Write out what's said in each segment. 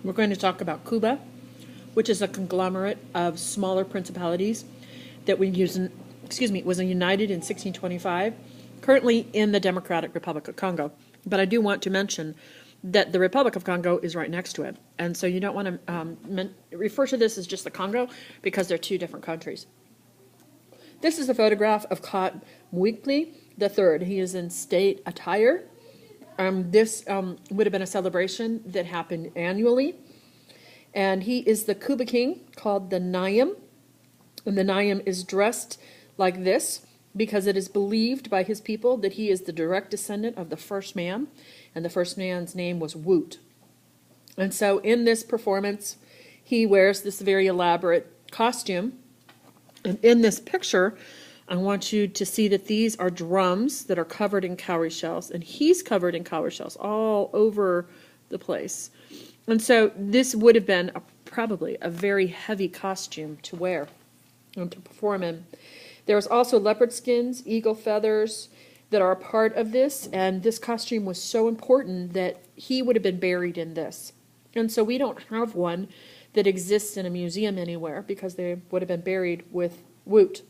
We're going to talk about Cuba, which is a conglomerate of smaller principalities that was united in 1625, currently in the Democratic Republic of Congo. But I do want to mention that the Republic of Congo is right next to it. And so you don't want to refer to this as just the Congo because they're two different countries. This is a photograph of Kot Mwikli III. He is in state attire. This would have been a celebration that happened annually. And he is the Kuba king called the Nayam. And the Nayam is dressed like this because it is believed by his people that he is the direct descendant of the first man. And the first man's name was Woot. And so in this performance, he wears this very elaborate costume. And in this picture, I want you to see that these are drums that are covered in cowrie shells. And he's covered in cowrie shells all over the place. And so this would have been probably a very heavy costume to wear and to perform in. There's also leopard skins, eagle feathers that are a part of this. And this costume was so important that he would have been buried in this. And so we don't have one that exists in a museum anywhere because they would have been buried with Woot.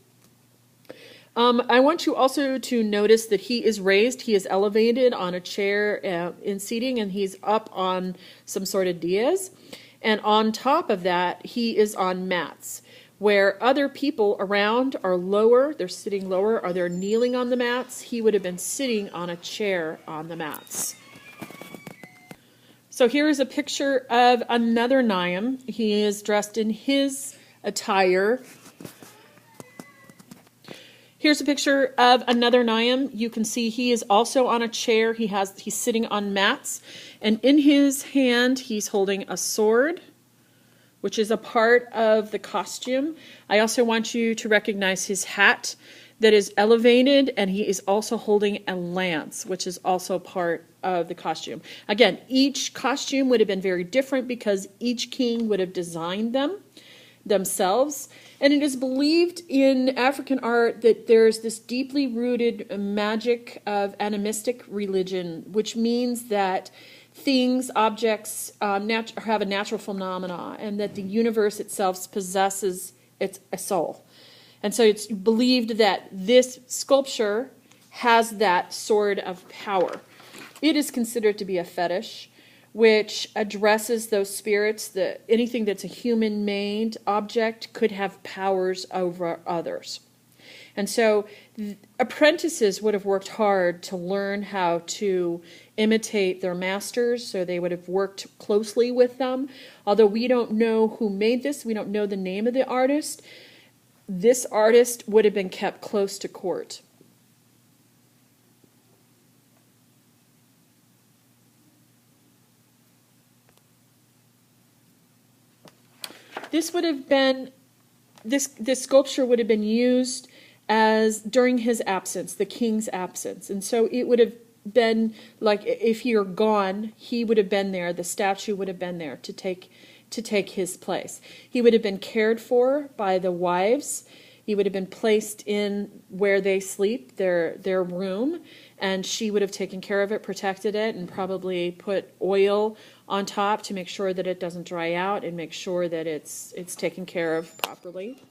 I want you also to notice that he is raised, he is elevated on a chair in seating, and he's up on some sort of dais. And on top of that, he is on mats, where other people around are lower, they're sitting lower, or they're kneeling on the mats. He would have been sitting on a chair on the mats. So here is a picture of another Nayam. He is dressed in his attire. Here's a picture of another Nayam. You can see he is also on a chair. He's sitting on mats. And in his hand, he's holding a sword, which is a part of the costume. I also want you to recognize his hat that is elevated, and he is also holding a lance, which is also part of the costume. Again, each costume would have been very different because each king would have designed them themselves. And it is believed in African art that there's this deeply rooted magic of animistic religion, which means that things, objects have a natural phenomena, and that the universe itself possesses a soul. And so it's believed that this sculpture has that sort of power. It is considered to be a fetish, which addresses those spirits that anything that's a human-made object could have powers over others. And so apprentices would have worked hard to learn how to imitate their masters, so they would have worked closely with them. Although we don't know who made this, we don't know the name of the artist, this artist would have been kept close to court. This would have been, this sculpture would have been used as during his absence, the king's absence. And so it would have been like if you're gone, he would have been there, the statue would have been there to take his place. He would have been cared for by the wives. He would have been placed in where they sleep, their room, and she would have taken care of it, protected it, and probably put oil on top to make sure that it doesn't dry out and make sure that it's taken care of properly.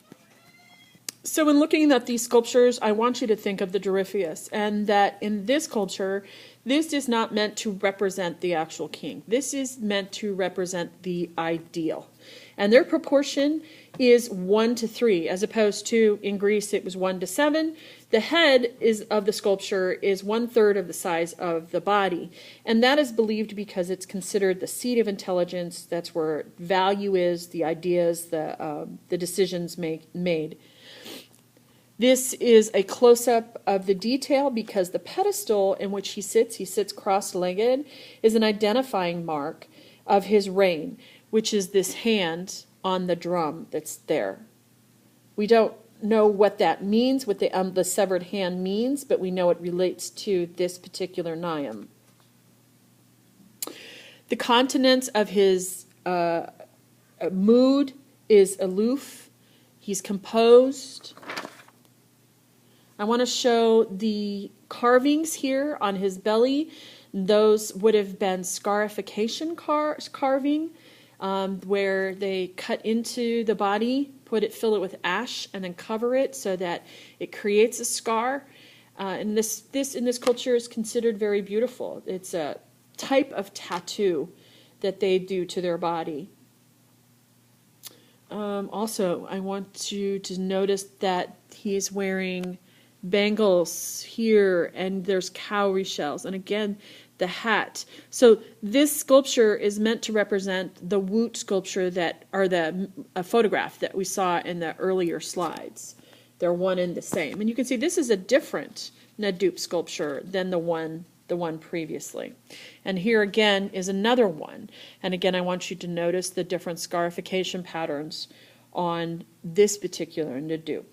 So in looking at these sculptures, I want you to think of the Dorypheus, and that in this sculpture, this is not meant to represent the actual king. This is meant to represent the ideal. And their proportion is 1:3, as opposed to in Greece it was 1:7. The head of the sculpture is 1/3 of the size of the body. And that is believed because it's considered the seat of intelligence. That's where value is, the ideas, the decisions made. This is a close-up of the detail because the pedestal in which he sits cross-legged, is an identifying mark of his reign, which is this hand on the drum that's there. We don't know what that means, what the severed hand means, but we know it relates to this particular Nayam. The continence of his mood is aloof. He's composed. I want to show the carvings here on his belly. Those would have been scarification carving. where they cut into the body, fill it with ash, and then cover it so that it creates a scar. And this in this culture is considered very beautiful. It's a type of tattoo that they do to their body. Also, I want you to notice that he's wearing bangles here, and there's cowrie shells, and again, the hat. So this sculpture is meant to represent the Woot sculpture a photograph that we saw in the earlier slides. They're one and the same. And you can see this is a different Ndop sculpture than the one previously. And here again is another one. And again, I want you to notice the different scarification patterns on this particular Ndop.